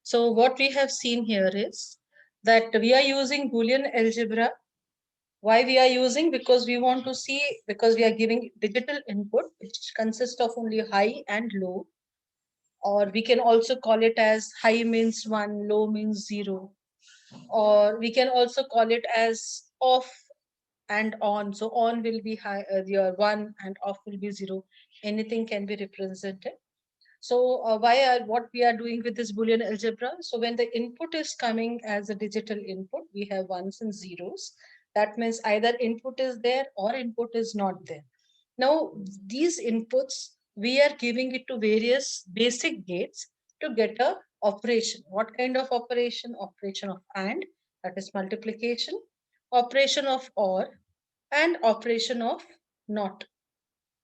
So what we have seen here is that we are using Boolean algebra. Why we are using? Because we want to see, because we are giving digital input which consists of only high and low, or we can also call it as high means 1, low means 0, or we can also call it as off and on. So on will be high, your 1, and off will be 0. Anything can be represented. So what we are doing with this Boolean algebra? So when the input is coming as a digital input, we have ones and zeros. That means either input is there or input is not there. Now these inputs, we are giving it to various basic gates to get a operation. What kind of operation? Operation of AND, that is multiplication, operation of OR, and operation of NOT,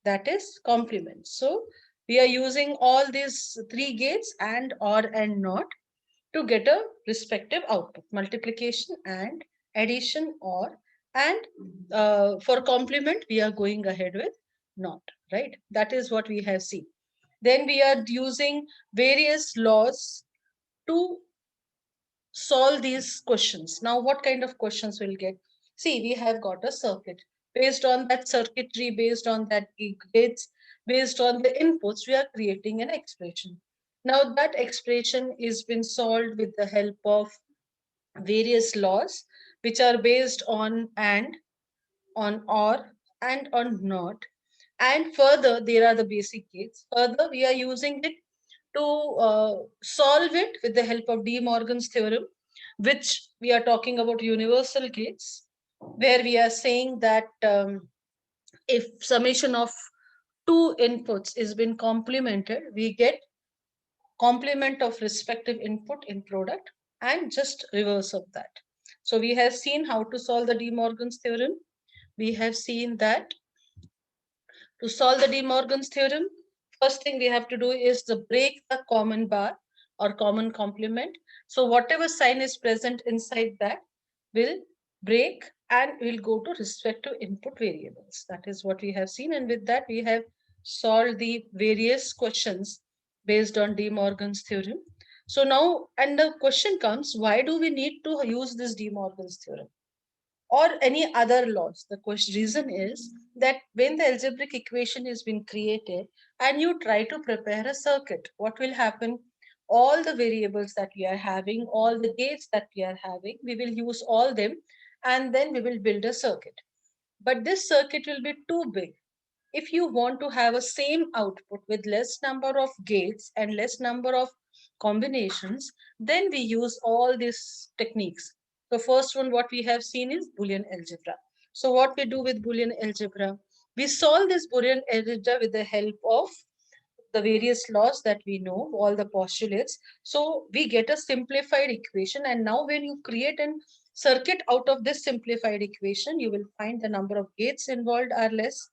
that is complement. So we are using all these three gates, and, or, and not, to get a respective output: multiplication, and addition, or, and for complement we are going ahead with not, right? That is what we have seen. Then we are using various laws to solve these questions. Now, what kind of questions we'll get? See, we have got a circuit. Based on that circuitry, based on that gates, based on the inputs, we are creating an expression. Now, that expression is been solved with the help of various laws, which are based on and, on or, and on not. And further, there are the basic gates. Further, we are using it to solve it with the help of De Morgan's theorem, which we are talking about universal gates, where we are saying that if summation of two inputs is been complemented, we get complement of respective input in product, and just reverse of that. So we have seen how to solve the De Morgan's theorem. We have seen that to solve the De Morgan's theorem, first thing we have to do is to break the common bar or common complement. So whatever sign is present inside that will break and will go to respective input variables. That is what we have seen. And with that, we have solved the various questions based on De Morgan's theorem. So now, and the question comes, why do we need to use this De Morgan's theorem or any other laws? The question reason is that when the algebraic equation is being created and you try to prepare a circuit, what will happen? All the variables that we are having, all the gates that we are having, we will use all them, and then we will build a circuit. But this circuit will be too big. If you want to have a same output with less number of gates and less number of combinations, then we use all these techniques. The first one what we have seen is Boolean algebra. So what we do with Boolean algebra? We solve this Boolean algebra with the help of the various laws that we know, all the postulates. So we get a simplified equation, and now when you create a circuit out of this simplified equation, you will find the number of gates involved are less,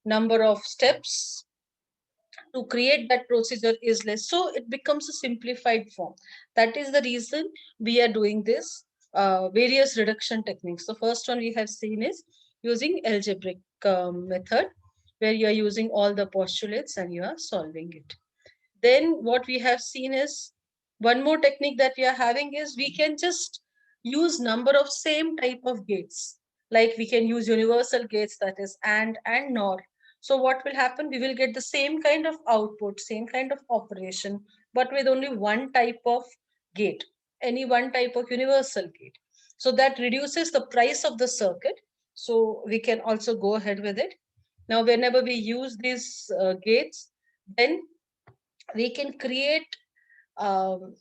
number of steps to create that procedure is less. So it becomes a simplified form. That is the reason we are doing this various reduction techniques. The first one we have seen is using algebraic method, where you are using all the postulates and you are solving it. Then what we have seen is one more technique that we are having is we can just use number of same type of gates. Like we can use universal gates, that is and nor. So what will happen? We will get the same kind of output, same kind of operation, but with only one type of gate, any one type of universal gate. So that reduces the price of the circuit. So we can also go ahead with it. Now, whenever we use these gates, then we can create um,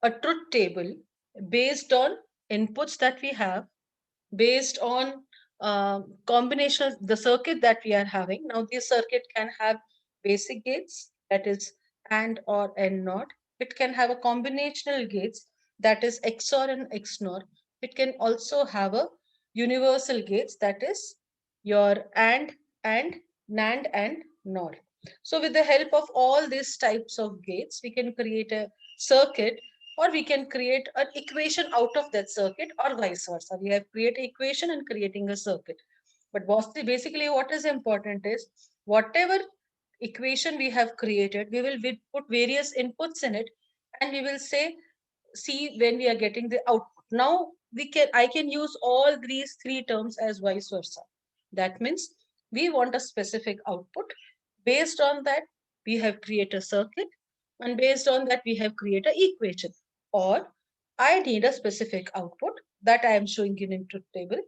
a truth table based on inputs that we have, based on combination of the circuit that we are having. Now, this circuit can have basic gates, that is and, or, and not. It can have a combinational gates, that is XOR and XNOR. It can also have a universal gates, that is your and NAND and NOR. So with the help of all these types of gates, we can create a circuit, or we can create an equation out of that circuit, or vice versa. We have created equation and creating a circuit. But basically what is important is whatever equation we have created, we will put various inputs in it, and we will say see when we are getting the output. Now I can use all these three terms as vice versa. That means we want a specific output. Based on that, we have created a circuit, and based on that, we have created an equation. Or I need a specific output that I am showing in truth table.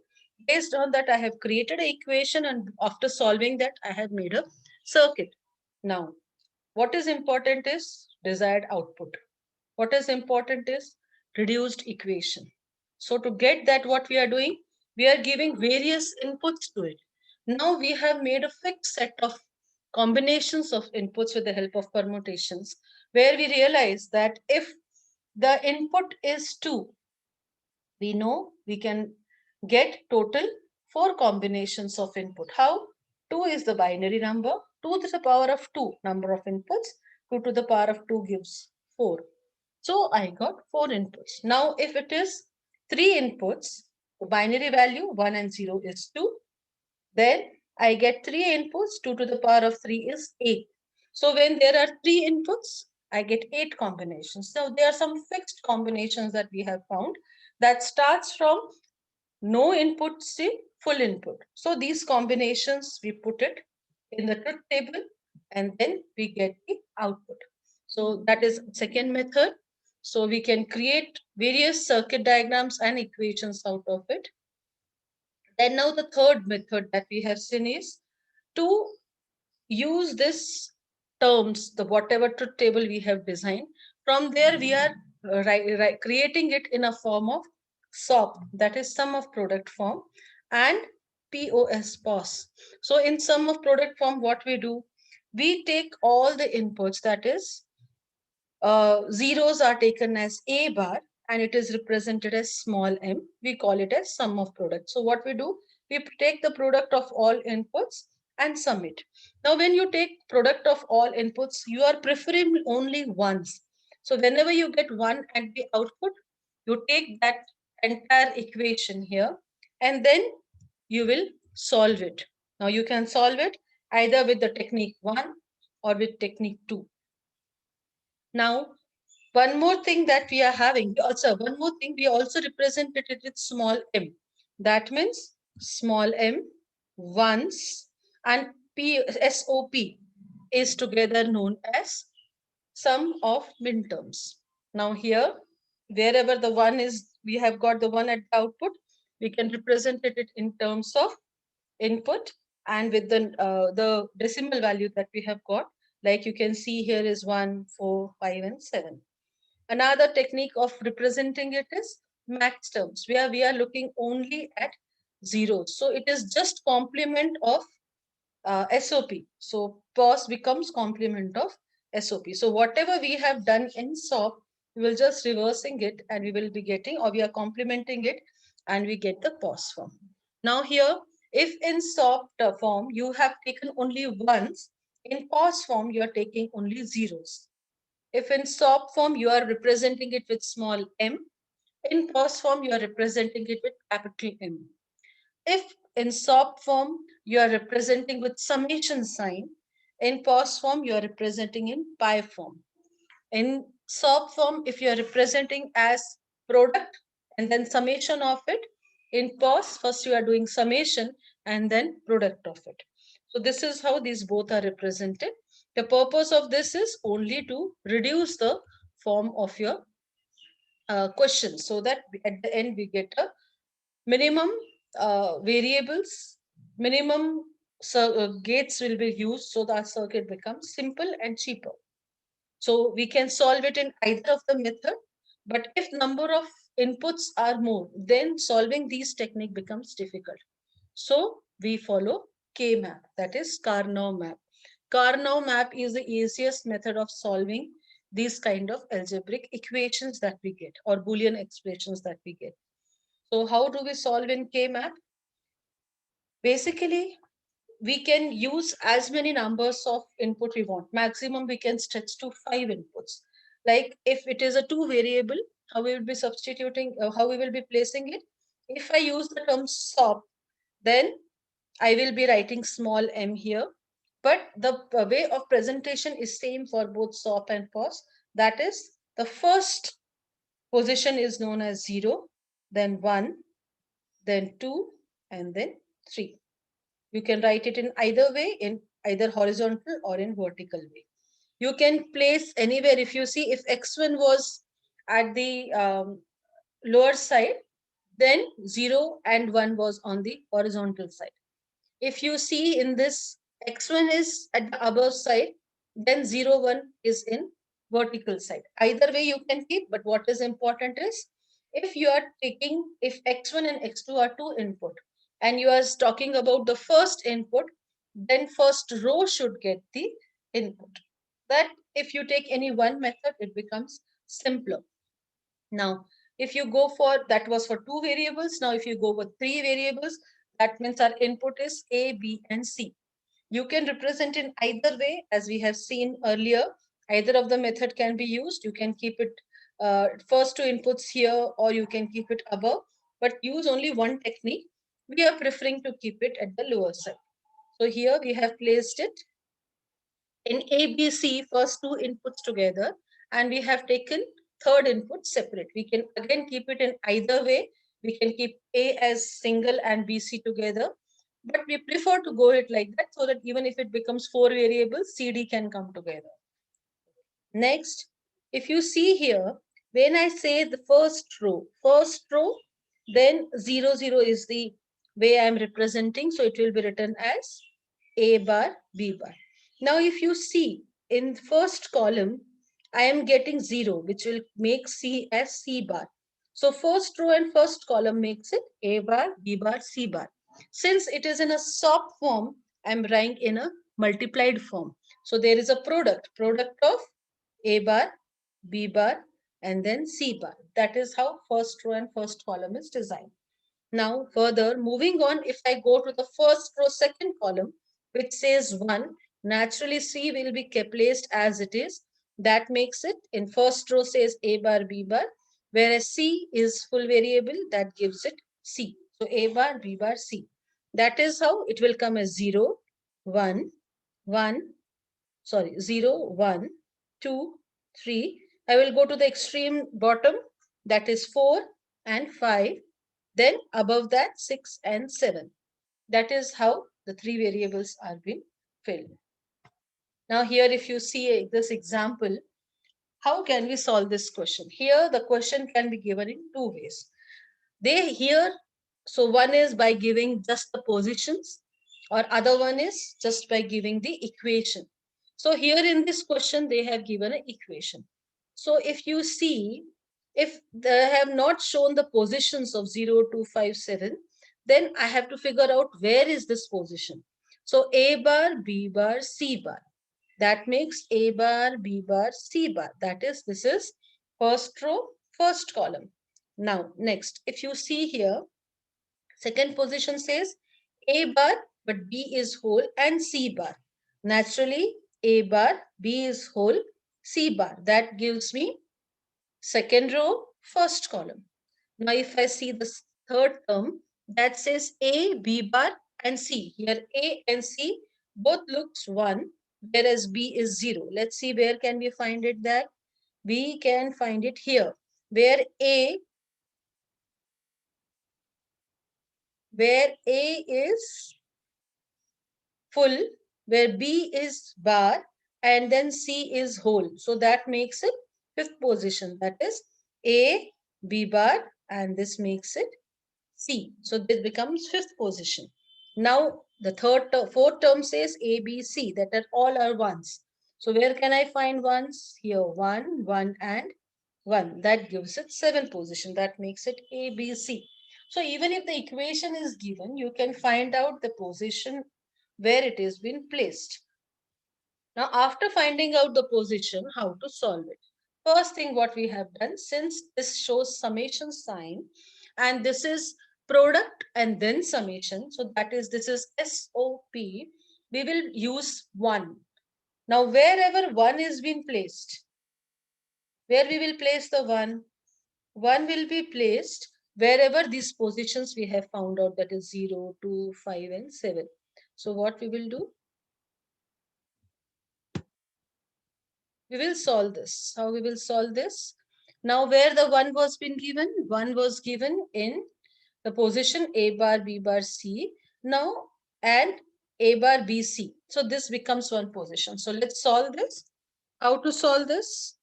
Based on that, I have created an equation, and after solving that, I have made a circuit. Now, what is important is desired output. What is important is reduced equation. So to get that, what we are doing, we are giving various inputs to it. Now we have made a fixed set of combinations of inputs with the help of permutations, where we realize that if the input is 2, we know we can get total 4 combinations of input. How? 2 is the binary number, 2 to the power of 2 number of inputs, 2 to the power of 2 gives 4. So I got 4 inputs. Now if it is 3 inputs, the binary value 1 and 0 is 2. Then I get 3 inputs, 2 to the power of 3 is 8. So when there are 3 inputs, I get 8 combinations. So there are some fixed combinations that we have found that starts from no input to full input. So these combinations, we put it in the truth table and then we get the output. So that is second method. So we can create various circuit diagrams and equations out of it. Then now the third method that we have seen is to use this terms, the whatever truth table we have designed. From there, we are creating it in a form of SOP, that is sum of product form, and POS. So in sum of product form, what we do, we take all the inputs, that is, zeros are taken as A bar and it is represented as small m. We call it as sum of product. So what we do, we take the product of all inputs and sum it. Now, when you take product of all inputs, you are preferring only ones. So whenever you get 1 at the output, you take that entire equation here and then you will solve it. Now you can solve it either with the technique 1 or with technique 2. Now, one more thing that we are having, also one more thing, we also represented it with small m. That means small m, ones, and SOP is together known as sum of minterms. Now here, wherever the 1 is, we have got the 1 at the output, we can represent it in terms of input, and with the decimal value that we have got, like you can see here is 1, 4, 5, and 7. Another technique of representing it is max terms, where we are looking only at zeros. So it is just complement of SOP. So POS becomes complement of SOP. So whatever we have done in SOP, we will just reversing it and we will be getting, or we are complementing it and we get the POS form. Now here, if in SOP form you have taken only ones, in POS form you are taking only zeros. If in SOP form you are representing it with small m, in POS form you are representing it with capital M. If in SOP form you are representing with summation sign, in POS form you are representing in pi form. In SOP form, if you are representing as product and then summation of it, in POS first you are doing summation and then product of it. So this is how these both are represented. The purpose of this is only to reduce the form of your question, so that at the end we get a minimum variables, minimum gates will be used, so that circuit becomes simple and cheaper. So we can solve it in either of the method, but if number of inputs are more, then solving these technique becomes difficult. So we follow K-map, that is Karnaugh map. Karnaugh map is the easiest method of solving these kind of algebraic equations that we get, or Boolean expressions that we get. So how do we solve in K-map? Basically, we can use as many numbers of input we want. Maximum we can stretch to 5 inputs. Like if it is a 2 variable, how we will be substituting, how we will be placing it. If I use the term SOP, then I will be writing small m here. But the way of presentation is same for both SOP and POS. That is, the first Position is known as 0, then 1, then 2, and then 3. You can write it in either way, in either horizontal or in vertical way. You can place anywhere. If you see, if x1 was at the lower side, then 0 and 1 was on the horizontal side. If you see in this, x1 is at the above side, then 0, 1 is in vertical side. Either way you can keep, but what is important is, if you are taking, if x1 and x2 are two input, and you are talking about the first input, then first row should get the input. That if you take any one method, it becomes simpler. Now, if you go for, that was for two variables. Now, if you go with three variables, that means our input is A, B, and C. You can represent in either way, as we have seen earlier. Either of the method can be used. You can keep it first two inputs here, or you can keep it above, but use only one technique. We are preferring to keep it at the lower side. So here we have placed it in ABC, first two inputs together, and we have taken third input separate. We can again keep it in either way. We can keep A as single and BC together, but we prefer to go it like that, so that even if it becomes four variables, CD can come together. Next, if you see here, when I say the first row, then 0, 0 is the way I am representing. So it will be written as A bar, B bar. Now, if you see in first column, I am getting 0, which will make C as C bar. So first row and first column makes it A bar, B bar, C bar. Since it is in a soft form, I am writing in a multiplied form. So there is a product of A bar, B bar, and then C bar. That is how first row and first column is designed. Now, further, moving on, if I go to the first row, second column, which says 1, naturally C will be placed as it is. That makes it, in first row says A bar, B bar, whereas C is full variable, that gives it C. So A bar, B bar, C. That is how it will come as 0, 1, 1, 0, 1, 2, 3. I will go to the extreme bottom, that is 4 and 5. Then above that, 6 and 7. That is how the three variables are being filled. Now here, if you see this example, how can we solve this question? Here, the question can be given in two ways. So one is by giving just the positions, or other one is just by giving the equation. So here in this question, they have given an equation. So if you see, if they have not shown the positions of 0, 2, 5, 7, then I have to figure out where is this position. So A bar, B bar, C bar. That makes A bar, B bar, C bar. That is, this is first row, first column. Now, next, if you see here, second position says A bar, but B is whole, and C bar. Naturally, A bar, B is whole, C bar. That gives me second row, first column. Now, if I see the third term, that says A, B bar, and C. Here, A and C both looks 1, whereas B is 0. Let's see, where can we find it there? We can find it here, where A is full, where B is bar, and then C is whole. So that makes it fifth position. That is A, B bar, and this makes it C. So this becomes fifth position. Now the fourth term says A, B, C, that are all are ones. So where can I find ones? Here, 1, 1, and 1. That gives it seventh position. That makes it A, B, C. So even if the equation is given, you can find out the position where it is been placed. Now, after finding out the position, how to solve it? First thing what we have done, since this shows summation sign, and this is product and then summation, so that is, this is SOP, we will use 1. Now, wherever 1 is being placed, where we will place the 1? 1 will be placed wherever these positions we have found out, that is 0, 2, 5, and 7. So what we will do? We will solve this. How we will solve this? Now where the 1 was been given? 1 was given in the position A bar, B bar, C. Now, and A bar, B, C. So this becomes one position. So let's solve this. How to solve this?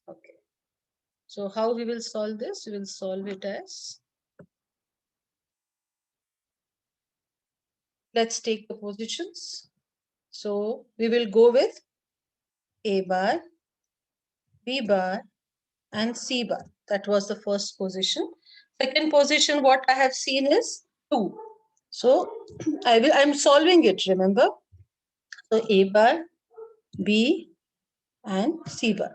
Okay. So how we will solve this? We will solve it as, let's take the positions. So we will go with A bar, B bar, and C bar. That was the first position. Second position, what I have seen is 2. So I'm solving it, remember? So A bar, B, and C bar.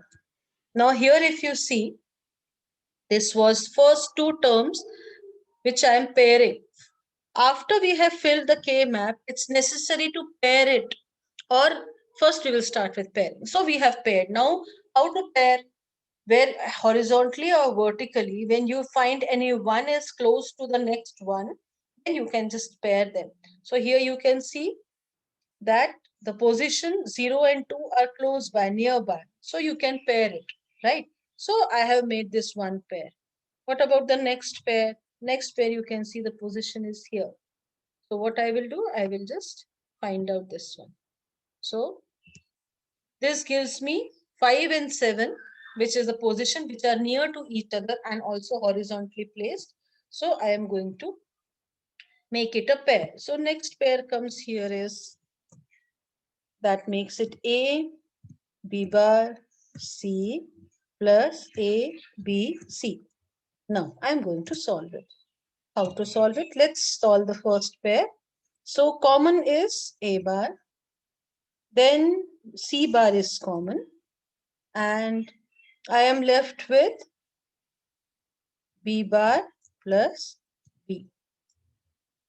Now here if you see, this was first 2 terms which I am pairing. After we have filled the K map, it's necessary to pair it, or first we will start with pairing. So we have paired. Now how to pair? Where horizontally or vertically, when you find any one is close to the next one, then you can just pair them. So here you can see that the position 0 and 2 are close by, nearby. So you can pair it, right? So I have made this one pair. What about the next pair? Next pair, you can see the position is here. So what I will do, I will just find out this one. So this gives me 5 and 7, which is the position which are near to each other and also horizontally placed. So I am going to make it a pair. So next pair comes here is, that makes it A, B bar, C plus A, B, C. Now I'm going to solve it. How to solve it? Let's solve the first pair. So common is A bar, then C bar is common, and I am left with B bar plus B.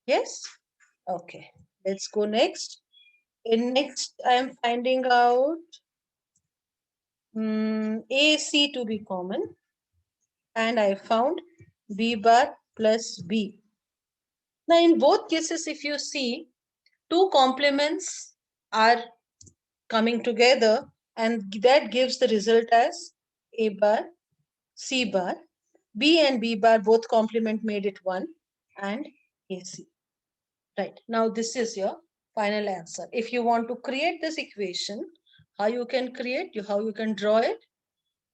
Yes? Okay. Let's go next. In next, I am finding out AC to be common, and I found B bar plus B. Now, in both cases, if you see, 2 complements are coming together, and that gives the result as A bar, C bar. B and B bar both complement made it 1, and AC. Right. Now this is your final answer. If you want to create this equation, how you can create, how you can draw it,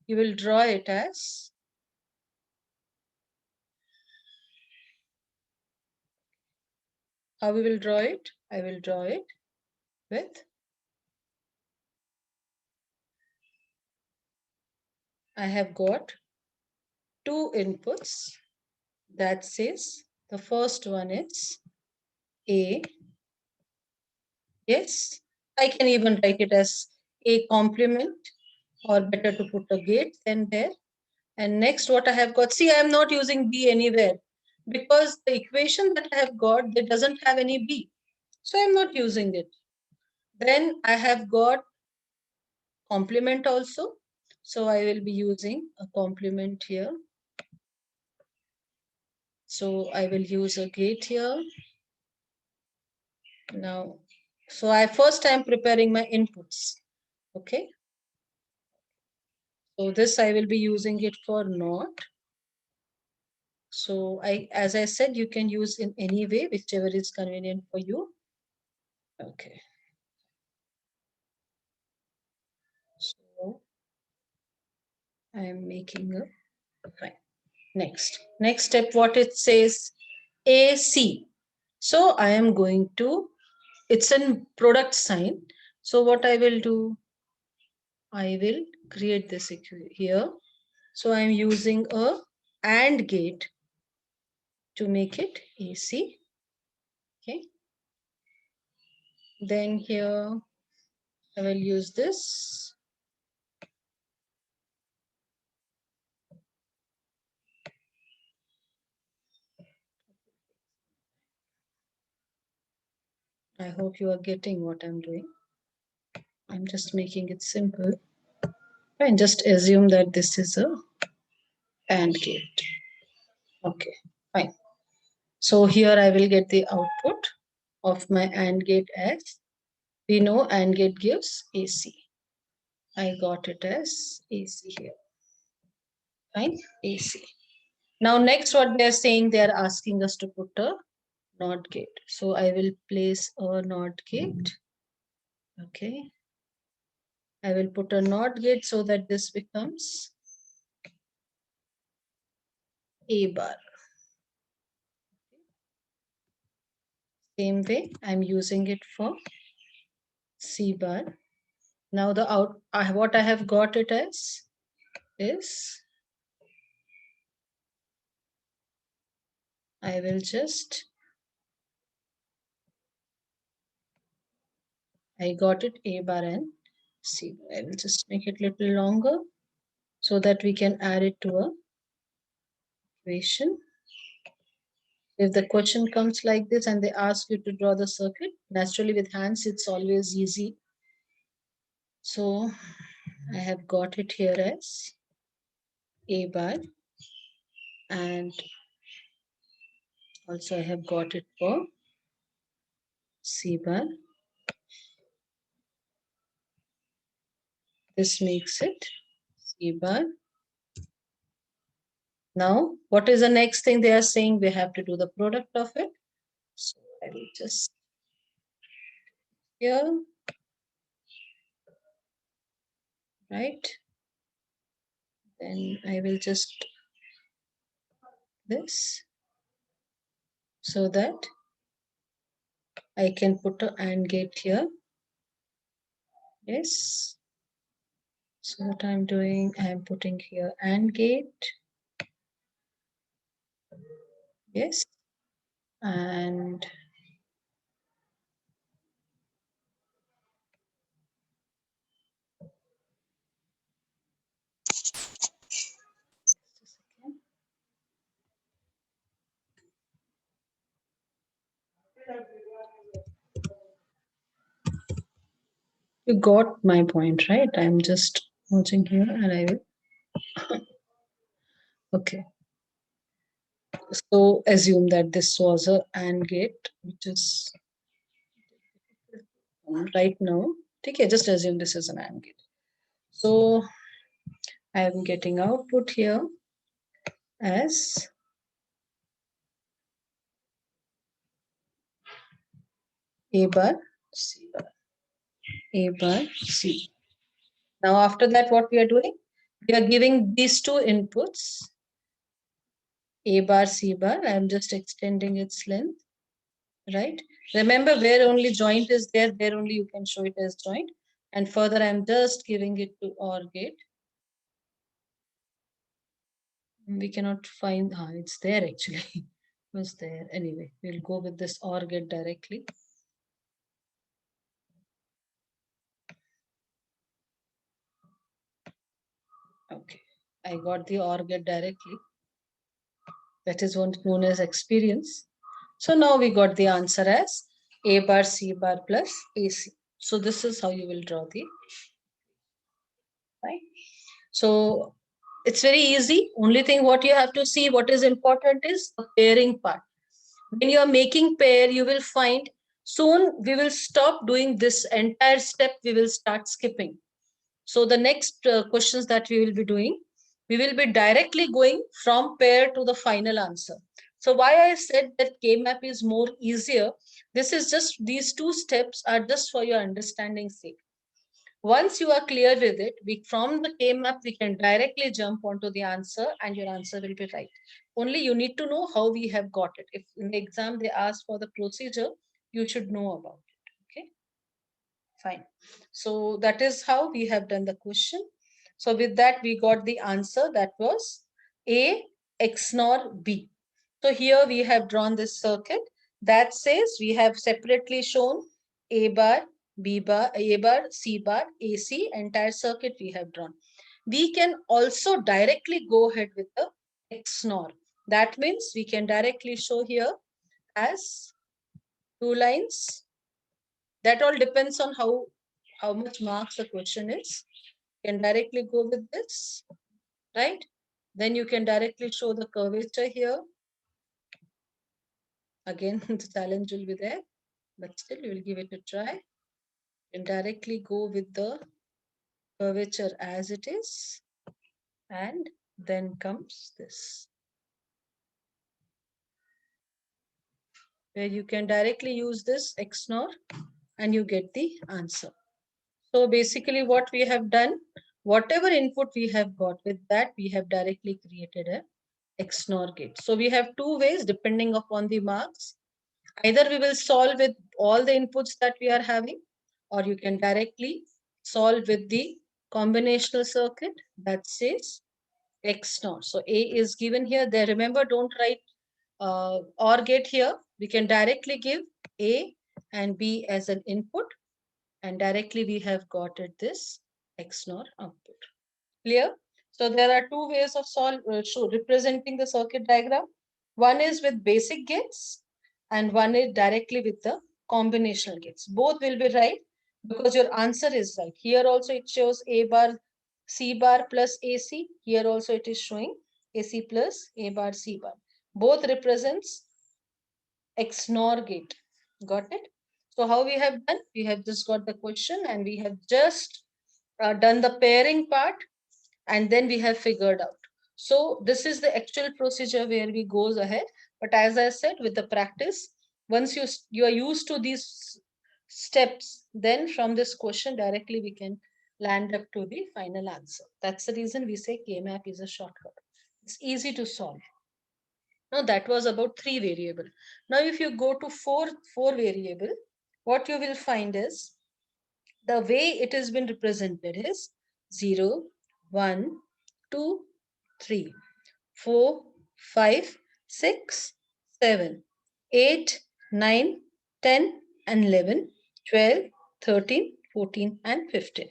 you will draw it as, how we will draw it? I will draw it with, I have got 2 inputs. That says the first one is A. Yes, I can even write it as A complement, or better to put a gate than there. And next what I have got, see, I am not using B anywhere because the equation that I have got, that doesn't have any B. So I'm not using it. Then I have got complement also. So I will be using a complement here. So I will use a gate here. Now, so I'm preparing my inputs. Okay. So this I will be using it for NOT. So as I said, you can use in any way, whichever is convenient for you. Okay. So I am making a, fine. Next step, what it says, AC. So I am going to, it's a product sign. So what I will do, I will create this here. So I'm using a AND gate to make it AC. Okay. Then here I will use this. I hope you are getting what I'm doing. I'm just making it simple. And just assume that this is a AND gate. Okay, fine. So here I will get the output of my AND gate as, we know AND gate gives AC. I got it as AC here. Fine, AC. Now next what they are saying, they are asking us to put a NOT gate. So I will place a NOT gate. Okay. I will put a NOT gate so that this becomes A bar. Same way, I'm using it for C bar. Now the what I have got it as is, I will just, I got it A bar and C bar. I will just make it a little longer so that we can add it to a equation. If the question comes like this and they ask you to draw the circuit, naturally with hands it's always easy. So I have got it here as A bar, and also I have got it for C bar. This makes it C bar. Now, what is the next thing they are saying? We have to do the product of it. So I will just here, right? Then I will just this so that I can put an AND gate here. Yes. So what I'm doing, I'm putting here AND gate. Yes. And you got my point, right? I'm just watching here and I will. Okay. So assume that this was a AND gate, which is right now. Okay, just assume this is an AND gate. So I am getting output here as A bar, C bar, A bar, C. Now after that, what we are doing? We are giving these two inputs, A bar, C bar. I am just extending its length, right? Remember, where only joint is there only you can show it as joint. And further, I am just giving it to OR gate. We cannot find, it's there actually. It was there. Anyway, we'll go with this OR gate directly. Okay, I got the OR gate directly. That is what's known as experience. So now we got the answer as A bar, C bar plus AC. So this is how you will draw the, right? So it's very easy. Only thing what you have to see, what is important is the pairing part. When you are making pair, you will find soon we will stop doing this entire step. We will start skipping. So the next questions that we will be doing, we will be directly going from pair to the final answer. So why I said that K-map is more easier, this is just, these two steps are just for your understanding's sake. Once you are clear with it, from the K-map, we can directly jump onto the answer and your answer will be right. Only you need to know how we have got it. If in the exam they ask for the procedure, you should know about it. Okay, fine. So that is how we have done the question. So with that, we got the answer, that was A XNOR B. So here we have drawn this circuit that says we have separately shown A bar, B bar, A bar, C bar, AC, entire circuit we have drawn. We can also directly go ahead with the XNOR. That means we can directly show here as two lines. That all depends on how much marks the question is. You can directly go with this, right? Then you can directly show the curvature here. Again, the challenge will be there. but still you will give it a try and directly go with the curvature as it is, and then comes this, where you can directly use this XNOR and you get the answer. So basically what we have done, whatever input we have got, with that we have directly created a XNOR gate. So we have two ways depending upon the marks. Either we will solve with all the inputs that we are having, or you can directly solve with the combinational circuit that says XNOR. So A is given here. There, remember, don't write OR gate here. We can directly give A and B as an input, and directly we have got it this XNOR output. Clear? So there are two ways of representing the circuit diagram. One is with basic gates and one is directly with the combinational gates. Both will be right because your answer is right. Here also it shows A bar C bar plus AC. Here also it is showing AC plus A bar C bar. Both represents XNOR gate. Got it? So how we have done? We have just got the question and we have just done the pairing part, and then we have figured out. So this is the actual procedure where we goes ahead. But as I said, with the practice, once you are used to these steps, then from this question directly we can land up to the final answer. That's the reason we say K-map is a shortcut. It's easy to solve. Now that was about 3 variable. Now if you go to 4 variable, what you will find is the way it has been represented is 0, 1, 2, 3, 4, 5, 6, 7, 8, 9, 10, and 11, 12, 13, 14, and 15.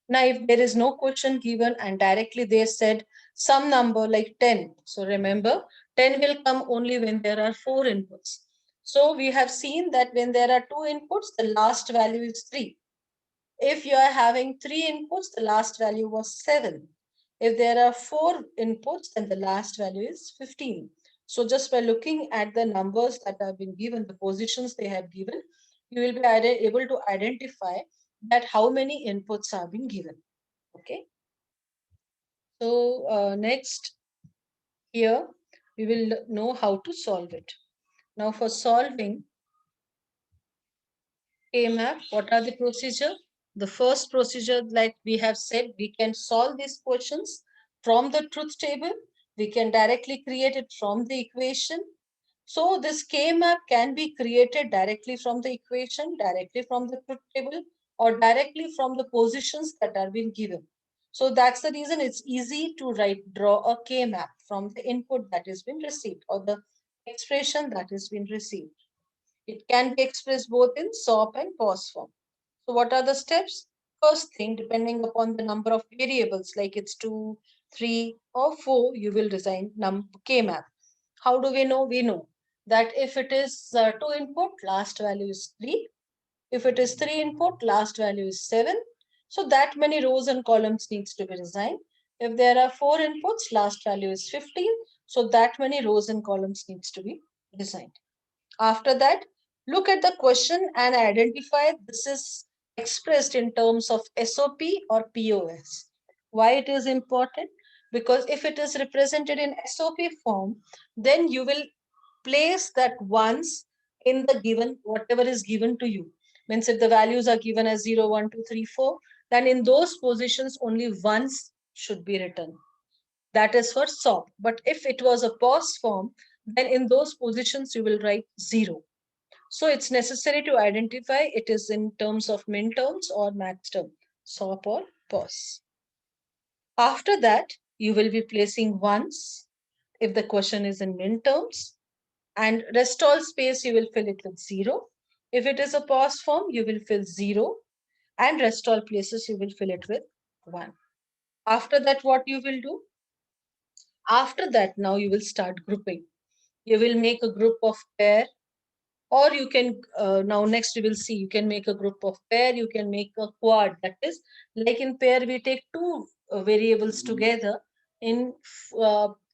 Now, if there is no question given and directly they said some number like 10, so remember 10 will come only when there are 4 inputs. So we have seen that when there are 2 inputs, the last value is 3. If you are having 3 inputs, the last value was 7. If there are 4 inputs, then the last value is 15. So just by looking at the numbers that have been given, the positions they have given, you will be able to identify that how many inputs are being given. Okay. So next here, we will know how to solve it. Now for solving K-map, what are the procedure? The first procedure, like we have said, we can solve these questions from the truth table. We can directly create it from the equation. So this K-map can be created directly from the equation, directly from the truth table, or directly from the positions that are being given. So that's the reason it's easy to draw a K-map from the input that has been received or the expression that has been received. It can be expressed both in SOP and POS form. So what are the steps? First thing, depending upon the number of variables, like it's 2, 3, or 4, you will design K-map. How do we know? We know that if it is 2 input, last value is 3. If it is 3 input, last value is 7. So that many rows and columns needs to be designed. If there are 4 inputs, last value is 15. So that many rows and columns needs to be designed. After that, look at the question and identify this is expressed in terms of SOP or POS. Why it is important? Because if it is represented in SOP form, then you will place that once in the given, whatever is given to you. Means if the values are given as 0, 1, 2, 3, 4, then in those positions only once should be written. That is for SOP. But if it was a POS form, then in those positions you will write 0. So it's necessary to identify it is in terms of min terms or max term, SOP or POS. After that, you will be placing ones if the question is in min terms, and rest all space you will fill it with 0. If it is a POS form, you will fill 0, and rest all places you will fill it with 1. After that, what you will do? After that, now you will start grouping. You will make a group of pair, or you can now next we will see you can make a group of pair, you can make a quad. That is, like in pair we take 2 variables together. In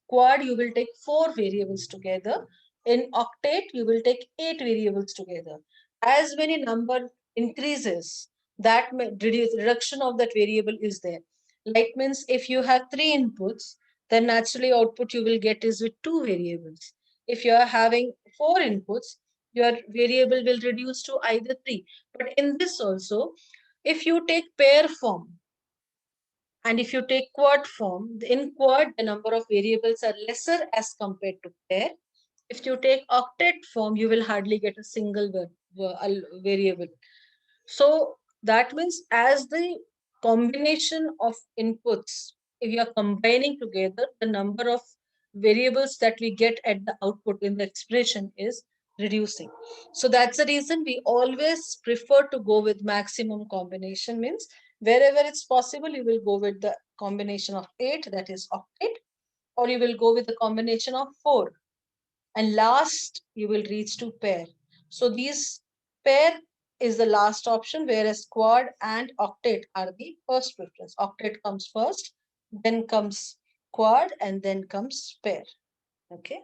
quad you will take 4 variables together. In octet you will take 8 variables together. as many number increases, that reduction of that variable is there. Like means if you have three inputs, then naturally output you will get is with two variables. If you are having four inputs, your variable will reduce to either three. But in this also, if you take pair form, and if you take quad form, in quad, the number of variables are lesser as compared to pair. If you take octet form, you will hardly get a single variable. So that means as the combination of inputs, if you are combining together, the number of variables that we get at the output in the expression is reducing. So that's the reason we always prefer to go with maximum combination, means wherever it's possible, you will go with the combination of 8, that is octet, or you will go with the combination of 4, and last you will reach to pair. So these pair is the last option, whereas quad and octet are the first preference. Octet comes first, then comes quad, and then comes pair. Okay.